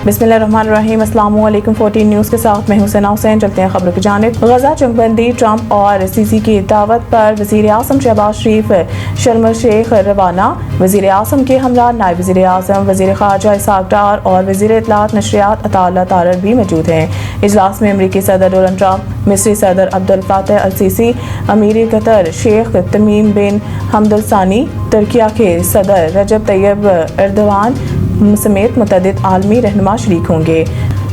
बिस्मिल्लाहिर्रहमानिर्रहीम। अस्सलाम वालेकुम। 14 न्यूज़ के साथ मैं हुसैना हुसैन। चलते हैं खबरों की जानिब। गजा जंगबंदी, ट्रंप और सीसी की दावत पर वज़ीर आज़म शहबाज शरीफ शर्म एल शेख रवाना। वज़ीर आज़म के हमरा नायब वज़ीर आज़म, वज़ीर ख़ारजा इसहाक़ डार और वज़ीर इत्तलात नशरियात अता अल्लाह तारड़ भी मौजूद हैं। इजलास में अमरीकी सदर डोनाल्ड ट्रंप, मिस्री सदर अब्दुल फ़ातह अल सीसी, अमीर कतर शेख तमीम बिन हमद अल सानी, तुर्किया के सदर रजब तैयब एर्दोगान समेत मुतअद्दिद आलमी रहनुमा शरीक होंगे।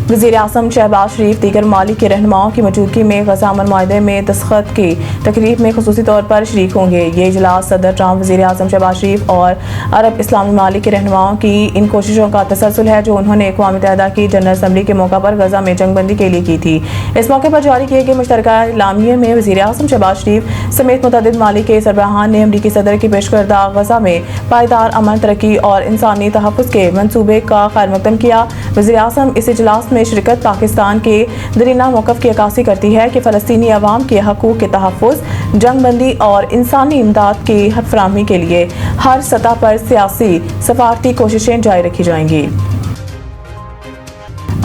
वज़ीर आज़म शहबाज शरीफ दीगर ममालिक के रहनुमाओं की मौजूदगी में गजा अमन मुआहदे में दस्तखत की तकरीब में ख़ुसूसी तौर पर शरीक होंगे। ये इजलास सदर ट्रंप, वज़ीर आज़म शहबाज शरीफ और अरब इस्लामी ममालिक के रहनुमाओं की इन कोशिशों का तसलसल है जो उन्होंने अक़वाम मुत्तहिदा की जनरल असम्बली के मौका पर गजा में जंगबंदी के लिए की थी। इस मौके पर जारी किए गए मुश्तरका एलामिये में वज़ीर आज़म शहबाज शरीफ समेत मुतअद्दिद ममालिक के सरबराहान ने अमरीकी सदर की पेश करदा गजा में पायदार अमन, तरक्की और इंसानी तहफ़्फ़ुज़ के मंसूबे का खैरमक़दम किया। वज़ीर आज़म इस इजलास में शिरकत पाकिस्तान के दरीना मौक़िफ़ की अक्कासी करती है कि फ़लस्तीनी अवाम के हकूक़ के तहफ़्फ़ुज़, जंगबंदी और इंसानी इमदाद की फ़राहमी के लिए हर सतह पर सियासी सफ़ारती कोशिशें जारी रखी जाएंगी।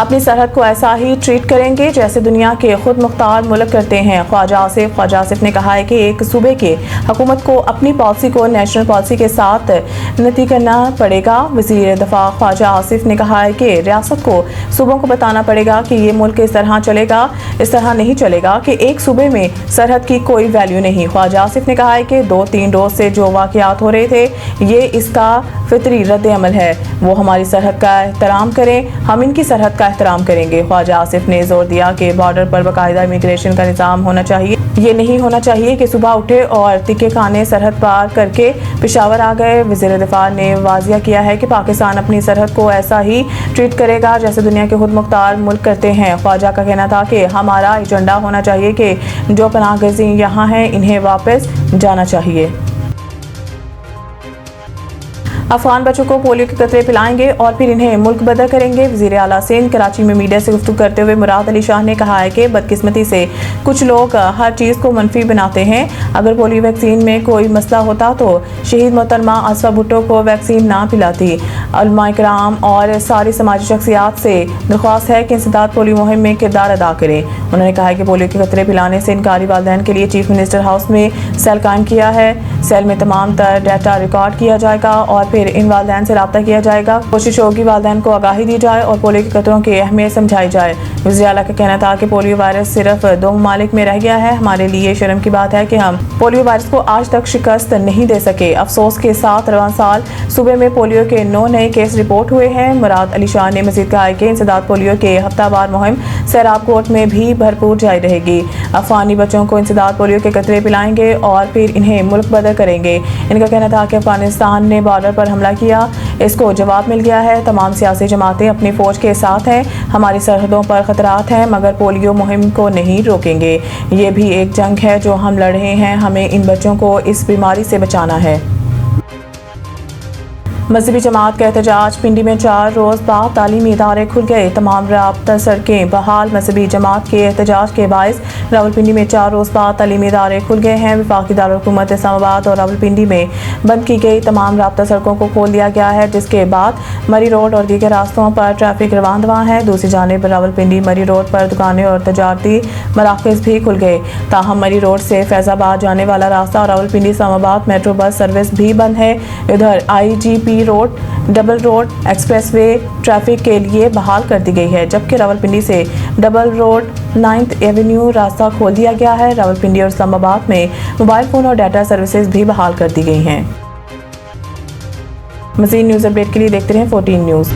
अपनी सरहद को ऐसा ही ट्रीट करेंगे जैसे दुनिया के खुद मुख्तार मुल्क करते हैं। ख्वाजा आसिफ ने कहा है कि एक सूबे के हुकूमत को अपनी पॉलिसी को नेशनल पॉलिसी के साथ नती करना पड़ेगा। वज़ीर दफ़ा ख्वाजा आसिफ ने कहा है कि रियासत को सूबों को बताना पड़ेगा कि ये मुल्क इस तरह नहीं चलेगा कि एक सूबे में सरहद की कोई वैल्यू नहीं। ख्वाजा आसिफ ने कहा है कि 2-3 रोज़ से जो वाक़यात हो रहे थे ये इसका फितरी रद्द अमल है। वो हमारी सरहद का एहतराम करें, हम इनकी सरहद का एहतराम करेंगे। ख्वाजा आसिफ ने जोर दिया कि बॉर्डर पर बाकायदा इमिग्रेशन का निज़ाम होना चाहिए। ये नहीं होना चाहिए कि सुबह उठे और तिक्के खाने सरहद पार करके पेशावर आ गए। वज़ीर दिफा ने वाज़िया किया है कि पाकिस्तान अपनी सरहद को ऐसा ही ट्रीट करेगा जैसे दुनिया के खुद मुख्तार मुल्क करते हैं। ख्वाजा का कहना था कि हमारा एजेंडा होना चाहिए कि जो पनाह गर्ज़ी यहाँ हैं इन्हें वापस जाना चाहिए। अफगान बच्चों को पोलियो के कतरे पिलाएंगे और फिर इन्हें मुल्क बदर करेंगे। वज़ीर आला सिंध कराची में मीडिया से गुफ्तगू करते हुए मुराद अली शाह ने कहा है कि बदकिस्मती से कुछ लोग हर चीज़ को मनफी बनाते हैं। अगर पोलियो वैक्सीन में कोई मसला होता तो शहीद मोहतरमा आसफा भुट्टो को वैक्सीन ना पिलाती। उलमा इकराम और सारी समाजी शख्सियात से दरख्वास्त है कि इंसदाद पोलियो मुहिम में किरदार अदा करें। उन्होंने कहा है कि पोलियो के कतरे पिलाने से इनकारी वालिदैन के लिए चीफ मिनिस्टर हाउस में सेल कायम किया है। सेल में तमाम तर डाटा रिकॉर्ड किया जाएगा और फिर इन वालिदैन से रब्ता किया जाएगा। कोशिश होगी वालिदैन को आगाही दी जाए और पोलियो के कतरों की अहमियत समझाई जाए। वज़ीर आला का कहना था कि पोलियो वायरस सिर्फ 2 ममालिक में रह गया है। हमारे लिए शर्म की बात है कि हम पोलियो वायरस को आज तक शिकस्त नहीं दे सके। अफसोस के साथ रवां साल सूबे में पोलियो के 9 नए केस रिपोर्ट हुए हैं। मुराद अली शाह ने मज़ीद कहा कि इंसदाद पोलियो के हफ्तावार मुहिम सैराब कोर्ट में भी भरपूर जारी रहेगी। अफगानी बच्चों को इंसदाद पोलियो के कतरे पिलाएंगे और फिर इन्हें मुल्क बदर करेंगे। इनका कहना था कि अफगानिस्तान ने बॉर्डर पर हमला किया, इसको जवाब मिल गया है। तमाम सियासी जमातें अपनी फौज के साथ हैं। हमारी सरहदों पर खतरात हैं मगर पोलियो मुहिम को नहीं रोकेंगे। ये भी एक जंग है जो हम लड़ रहे हैं। हमें इन बच्चों को इस बीमारी से बचाना है। मजहबी जमात का एहतजाज। पिंडी में 4 रोज़ बाद तालीमी इदारे खुल गए, तमाम राब्ता सड़कें बहाल। मजहबी जमात के एहतजाज के बायस रावलपिंडी में 4 रोज़ बाद तालीमी इदारे खुल गए हैं। वफाकी दारुल-हुकूमत इस्लामाबाद और रावलपिंडी में बंद की गई तमाम राब्ता सड़कों को खोल दिया गया है, जिसके बाद मरी रोड और दीगर रास्तों पर ट्रैफिक रवां दवां है। दूसरी जानिब रावलपिंडी मरी रोड पर दुकानें और तजारती मराकज़ भी खुल गए। ताहम मरी रोड से फैज़ाबाद जाने वाला रास्ता और Rawalpindi Islamabad metro bus service भी बंद है। इधर IGP road, double road, expressway traffic के लिए बहाल कर दी गई है, जबकि रावलपिंडी से डबल रोड 9th एवेन्यू रास्ता खोल दिया गया है। रावलपिंडी और इस्लामाबाद में मोबाइल फ़ोन और डाटा सर्विसेज भी बहाल कर दी गई हैं। मज़ीद न्यूज़ अपडेट के लिए देखते रहें 14 न्यूज़।